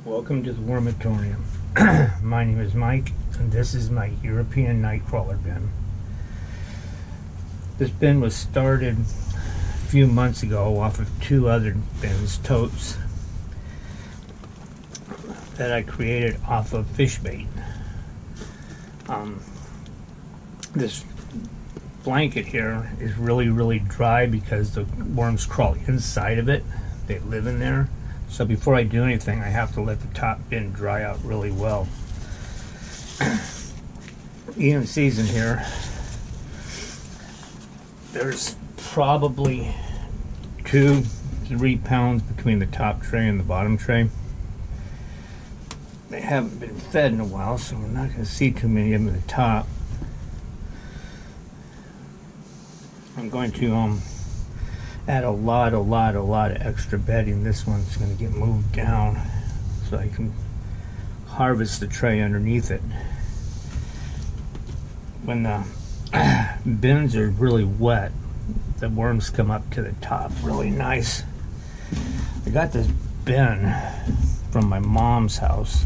Welcome to the Wormatorium. My name is Mike, and this is my European Nightcrawler bin. This bin was started a few months ago off of two other bins, totes, that I created off of fish bait. This blanket here is really dry because the worms crawl inside of it. They live in there. So before I do anything, I have to let the top bin dry out really well. Even season here, there's probably 2-3 pounds between the top tray and the bottom tray. They haven't been fed in a while, so we're not going to see too many of them at the top. I'm going to add a lot of extra bedding. This one's going to get moved down so I can harvest the tray underneath it. When the bins are really wet, the worms come up to the top really nice. I got this bin from my mom's house.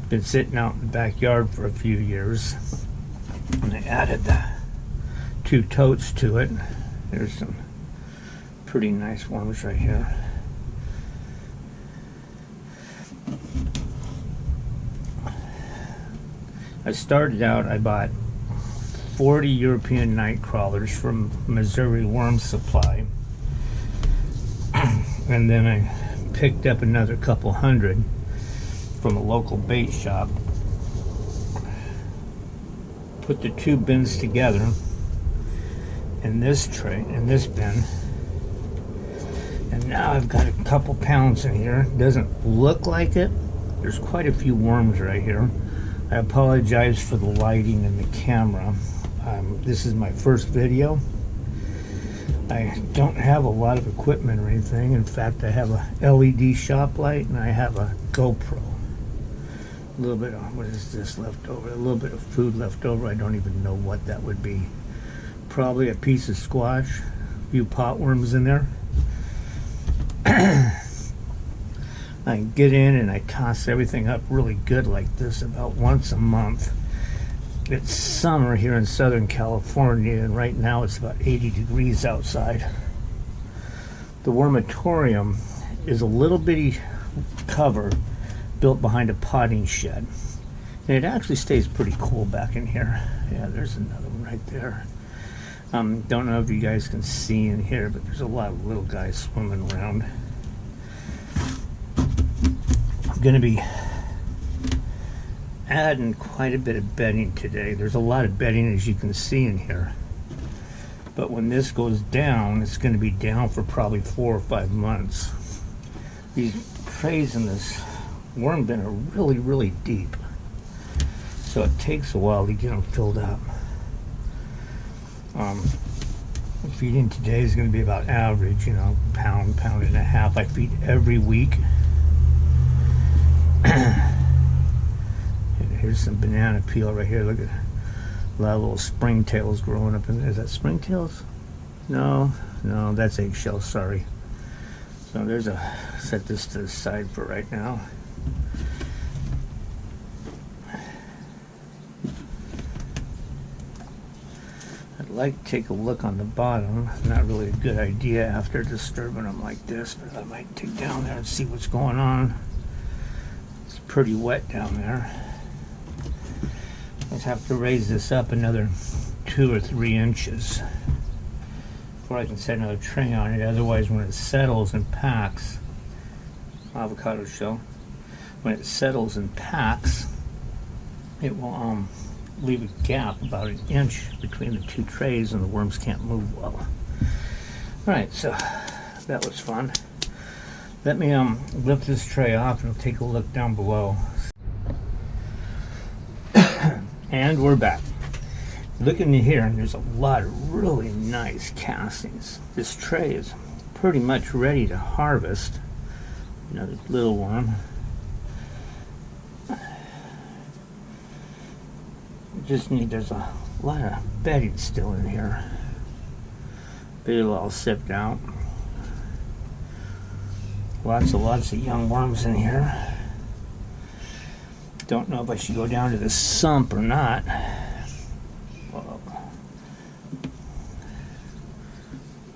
Been sitting out in the backyard for a few years, and I added the 2 totes to it. There's some pretty nice worms right here. I started out, I bought 40 European Nightcrawlers from Missouri Worm Supply, and then I picked up another couple hundred from a local bait shop, put the 2 bins together in this tray, in this bin, and now I've got a couple pounds in here. Doesn't look like it. There's quite a few worms right here. I apologize for the lighting and the camera. This is my first video. I don't have a lot of equipment or anything. In fact, I have a LED shop light and I have a GoPro. A little bit of, what is this left over? A little bit of food left over. I don't even know what that would be. Probably a piece of squash, a few potworms in there. I get in and I toss everything up really good like this about once a month. It's summer here in Southern California, and right now it's about 80 degrees outside. The Wormatorium is a little bitty cover built behind a potting shed, and it actually stays pretty cool back in here. Yeah, there's another one right there. Don't know if you guys can see in here, but there's a lot of little guys swimming around. I'm going to be adding quite a bit of bedding today. There's a lot of bedding, as you can see in here. But when this goes down, it's going to be down for probably 4 or 5 months. These trays in this worm bin are really deep, so it takes a while to get them filled up. Feeding today is going to be about average, you know, pound and a half. I feed every week. Here's some banana peel right here. Look at a lot of little springtails growing up in there. Is that springtails? No, that's eggshell, sorry. So there's a, set this to the side for right now. I'd like to take a look on the bottom. Not really a good idea after disturbing them like this, but I might dig down there and see what's going on. It's pretty wet down there. I have to raise this up another 2 or 3 inches before I can set another tray on it. Otherwise, when it settles and packs, avocado shell, when it settles and packs, it will leave a gap about 1 inch between the 2 trays, and the worms can't move well. Alright, so that was fun. Let me lift this tray off and take a look down below. And we're back. Look in here, and there's a lot of really nice castings. This tray is pretty much ready to harvest. Another little worm. Just need, there's a lot of bedding still in here. It'll all sift out. Lots of young worms in here. Don't know if I should go down to the sump or not. Well,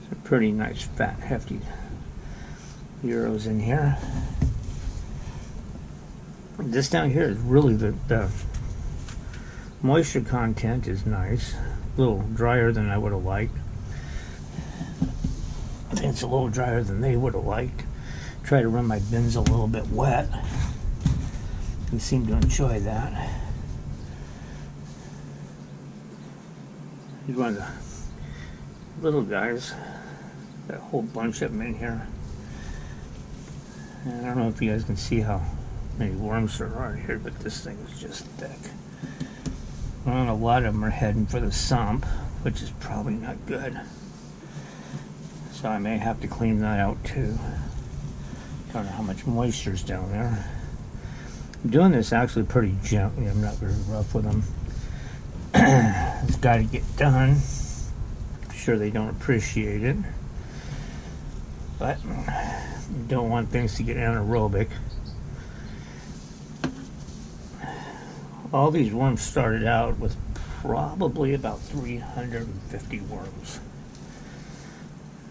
it's a pretty nice, fat, hefty Euros in here. This down here is really the moisture content is nice. A little drier than I would have liked. I think it's a little drier than they would have liked. Try to run my bins a little bit wet. They seem to enjoy that. He's one of the little guys. Got a whole bunch of them in here. And I don't know if you guys can see how many worms there are here, but this thing is just thick. Well, a lot of them are heading for the sump, which is probably not good. So I may have to clean that out too. Don't know how much moisture is down there. I'm doing this actually pretty gently. I'm not very rough with them. It's got to get done. I'm sure they don't appreciate it, but you don't want things to get anaerobic. All these worms started out with probably about 350 worms.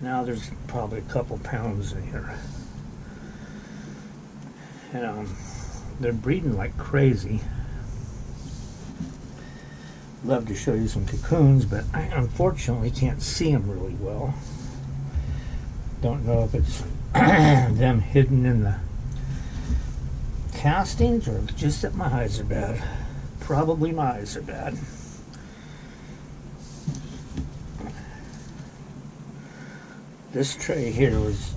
Now there's probably a couple pounds in here. And they're breeding like crazy. Love to show you some cocoons, but I unfortunately can't see them really well. Don't know if it's them hidden in the castings or just that my eyes are bad. Probably my eyes are bad. This tray here was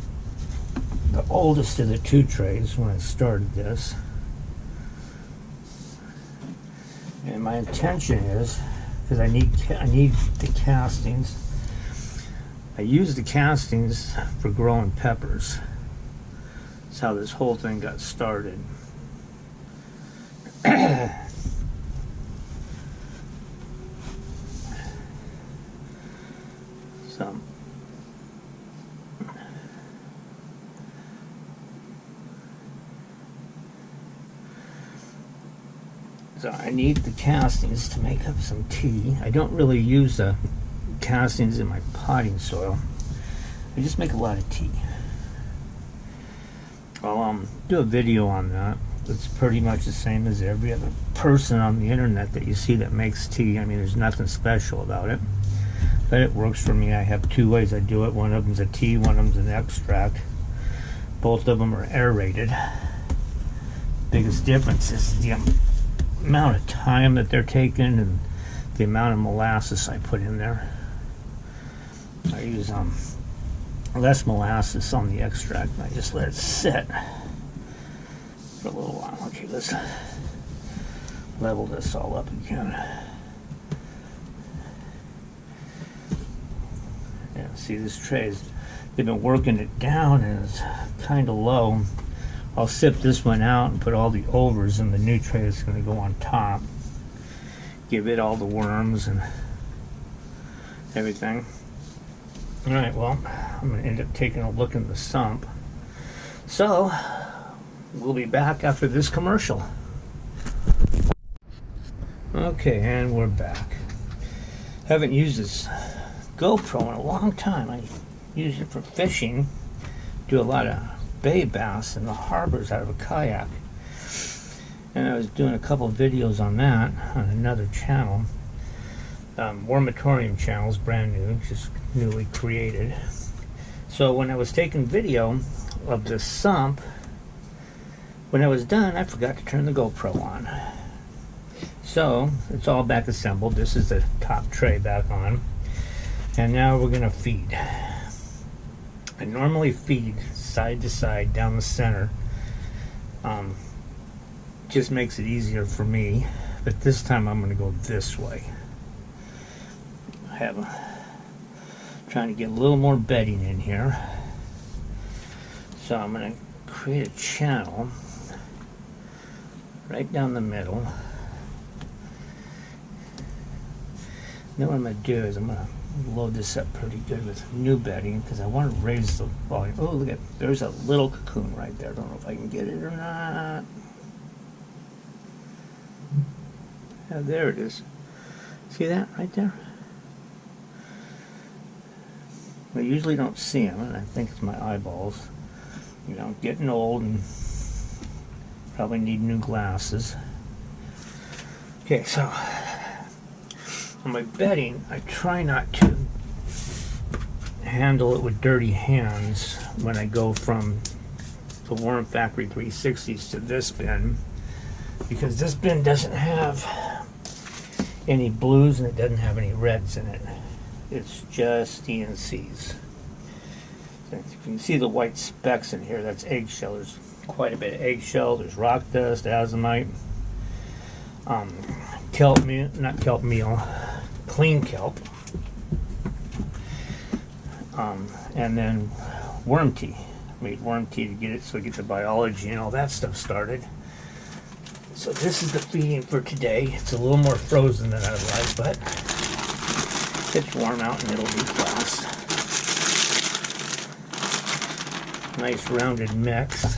the oldest of the two trays when I started this. And my intention is, because I need the castings, I use the castings for growing peppers. That's how this whole thing got started. So I need the castings to make up some tea. I don't really use the castings in my potting soil. I just make a lot of tea. I'll do a video on that. It's pretty much the same as every other person on the internet that you see that makes tea. I mean, there's nothing special about it, but it works for me. I have two ways I do it. One of them's a tea, one of them's an extract. Both of them are aerated. Biggest difference is the amount of time that they're taking and the amount of molasses I put in there. I use less molasses on the extract and I just let it sit for a little while. Okay, let's level this all up again. Yeah, see, this tray is, they've been working it down and it's kind of low. I'll sip this one out and put all the overs in the new tray that's going to go on top. Give it all the worms and everything. Alright, well, I'm going to end up taking a look in the sump. So, we'll be back after this commercial. Okay, and we're back. Haven't used this GoPro in a long time. I use it for fishing. Do a lot of bay bass in the harbors out of a kayak, and I was doing a couple of videos on that on another channel. Wormatorium channel is brand new, just newly created. So when I was taking video of the sump, when I was done, I forgot to turn the GoPro on. So it's all back assembled. This is the top tray back on, and now we're gonna feed. I normally feed side to side down the center. Just makes it easier for me, but this time I'm going to go this way. Trying to get a little more bedding in here. So I'm going to create a channel right down the middle. Then what I'm going to do is I'm going to Load this up pretty good with new bedding because I want to raise the volume. Oh, look at, there's a little cocoon right there. I don't know if I can get it or not. Yeah, there it is. See that right there? I usually don't see them, and I think it's my eyeballs. You know, getting old and probably need new glasses. Okay, so on my bedding, I try not to handle it with dirty hands when I go from the Worm Factory 360s to this bin, because this bin doesn't have any blues and it doesn't have any reds in it. It's just DNCs. So you can see the white specks in here. That's eggshell. There's quite a bit of eggshell. There's rock dust, azomite, kelp meal, not kelp meal, clean kelp, and then worm tea. Made worm tea to get it so we get the biology and all that stuff started. So this is the feeding for today. It's a little more frozen than I'd like, but it's warm out and it'll be class. Nice rounded mix.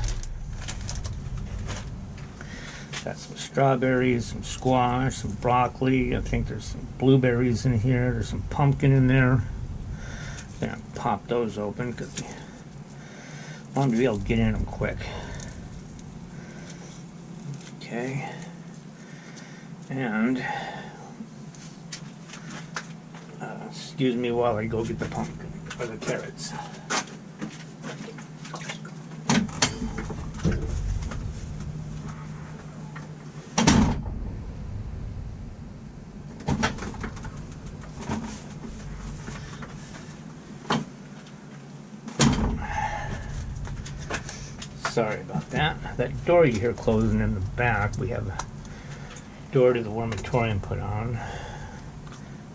Got some strawberries, some squash, some broccoli. I think there's some blueberries in here. There's some pumpkin in there. I'm gonna pop those open because I want to be able to get in them quick. Okay. And excuse me while I go get the pumpkin or the carrots. Sorry about that. That door you hear closing in the back, we have a door to the Wormatorium put on.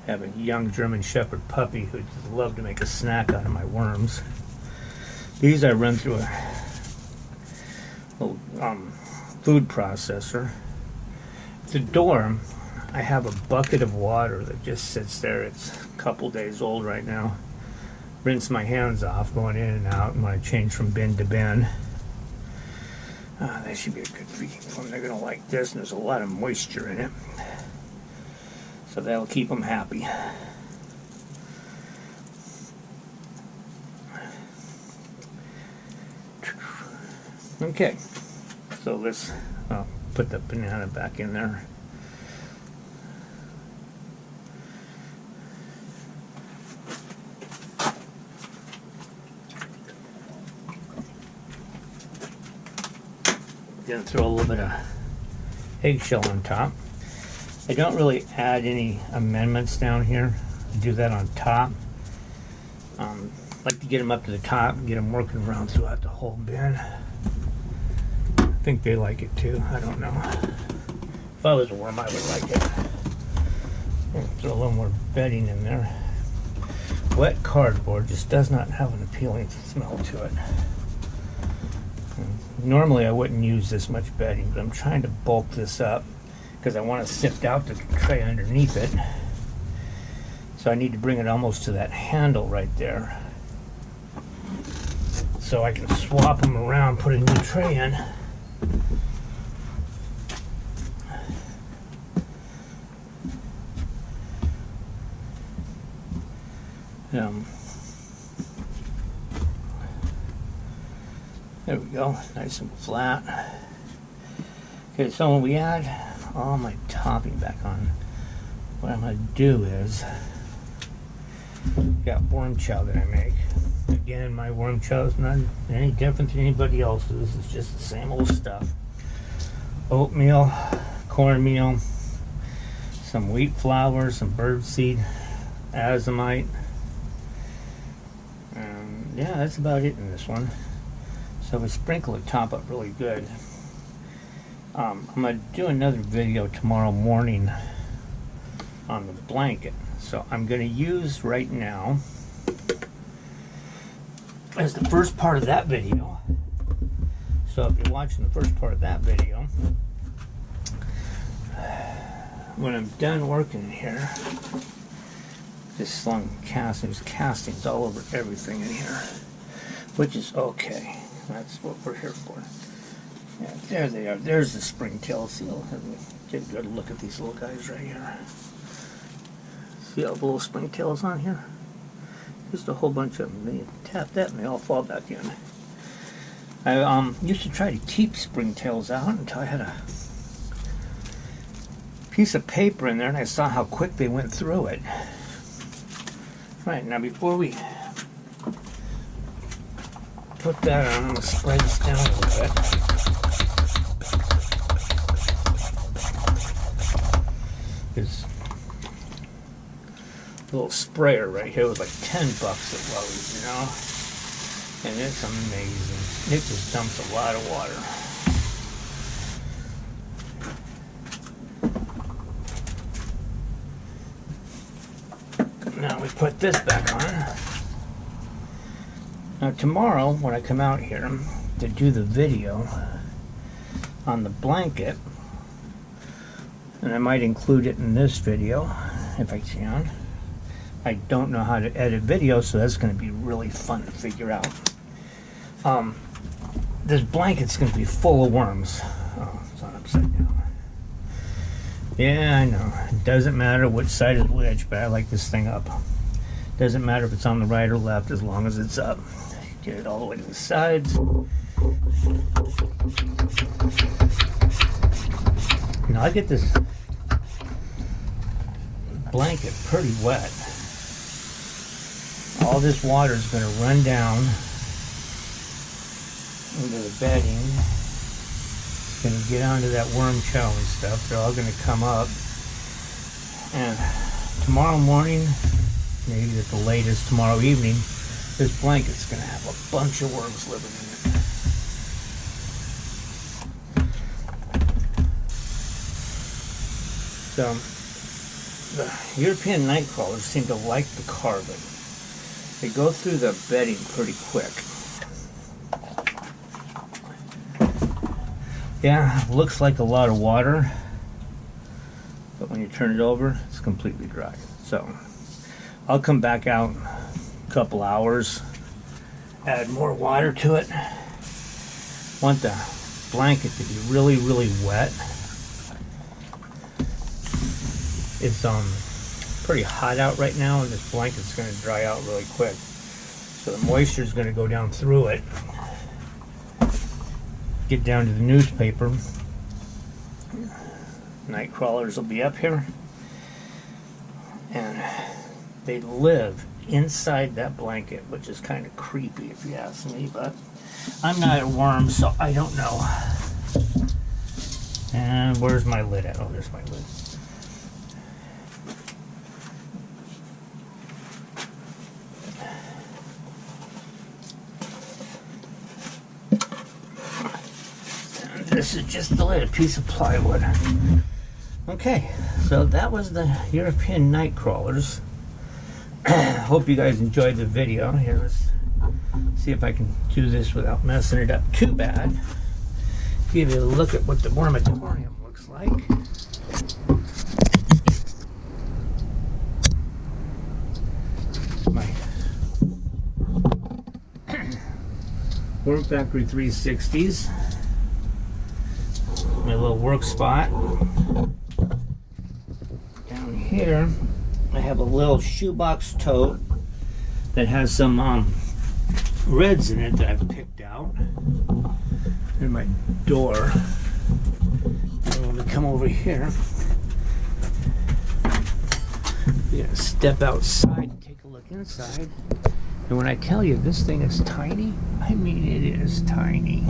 I have a young German Shepherd puppy who just love to make a snack out of my worms. These I run through a little food processor. The door, I have a bucket of water that just sits there. It's a couple days old right now. Rinse my hands off going in and out when I change from bin to bin. That should be a good feeding one. They're going to like this, and there's a lot of moisture in it. So that'll keep them happy. Okay, so let's put the banana back in there. Gonna throw a little bit of eggshell on top. I don't really add any amendments down here. I do that on top. Like to get them up to the top and get them working around throughout the whole bin. I think they like it too. I don't know. If I was a worm, I would like it. Throw a little more bedding in there. Wet cardboard just does not have an appealing smell to it. Normally I wouldn't use this much bedding, but I'm trying to bulk this up because I want to sift out the tray underneath it. So I need to bring it almost to that handle right there so I can swap them around, put a new tray in. There we go, nice and flat. Okay, so when we add all my topping back on, what I'm going to do is, got worm chow that I make. Again, my worm chow is not any different than anybody else's. It's just the same old stuff. Oatmeal, cornmeal, some wheat flour, some birdseed, azomite. Yeah, that's about it in this one. So we sprinkle the top up really good. I'm going to do another video tomorrow morning on the blanket. So I'm going to use right now, as the first part of that video. So if you're watching the first part of that video, when I'm done working here, Just slung castings, castings all over everything in here, which is okay. That's what we're here for. Yeah, there they are. There's the springtail seal. Take a good look at these little guys right here. See all the little springtails on here? Just a whole bunch of them. Then you tap that and they all fall back in. I used to try to keep springtails out until I had a piece of paper in there and I saw how quick they went through it. Right, now before we put that on, I'm going to spread this down a little bit. This little sprayer right here was like $10 at Lowe's, you know? And it's amazing. It just dumps a lot of water. Now we put this back on. Now tomorrow when I come out here to do the video on the blanket, and I might include it in this video if I can. I don't know how to edit video, so that's going to be really fun to figure out. This blanket's going to be full of worms. Oh, it's on upside down. Yeah, I know. It doesn't matter which side is which, but I like this thing up. Doesn't matter if it's on the right or left as long as it's up. Get it all the way to the sides. Now I get this blanket pretty wet. All this water is going to run down into the bedding. It's going to get onto that worm chow and stuff. They're all going to come up. And tomorrow morning, maybe at the latest tomorrow evening, this blanket's going to have a bunch of worms living in it. So, the European Nightcrawlers seem to like the carbon. They go through the bedding pretty quick. Yeah, looks like a lot of water, but when you turn it over, it's completely dry. So, I'll come back out in a couple hours, add more water to it. Want the blanket to be really, really wet. It's pretty hot out right now, and this blanket's going to dry out really quick. So the moisture is going to go down through it, get down to the newspaper. Nightcrawlers will be up here, and they live inside that blanket, which is kind of creepy if you ask me, but I'm not a worm, so I don't know. And where's my lid at? Oh, there's my lid. This is just the lid, a piece of plywood. Okay, so that was the European Nightcrawlers. Hope you guys enjoyed the video. Here, let's see if I can do this without messing it up too bad. Give you a look at what the Wormatorium looks like. My Worm Factory 360s. My little work spot. Down here, I have a little shoebox tote that has some reds in it that I've picked out. And my door. And when we come over here, we gotta step outside and take a look inside. And when I tell you this thing is tiny, I mean it is tiny.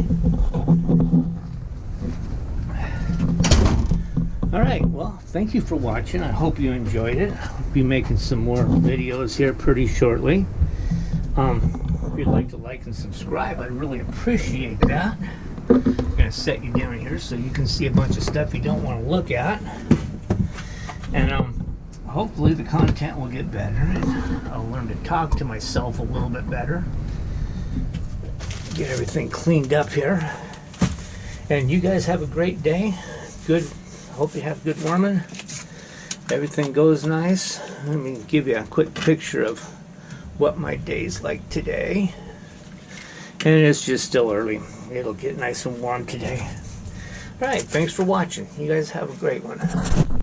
Alright, well, thank you for watching. I hope you enjoyed it. I'll be making some more videos here pretty shortly. If you'd like to like and subscribe, I'd really appreciate that. I'm going to set you down here so you can see a bunch of stuff you don't want to look at. And hopefully the content will get better. And I'll learn to talk to myself a little bit better. Get everything cleaned up here. And you guys have a great day. Good. Hope you have good warming. Everything goes nice. Let me give you a quick picture of what my day's like today. And it's just still early. It'll get nice and warm today. Alright, thanks for watching. You guys have a great one.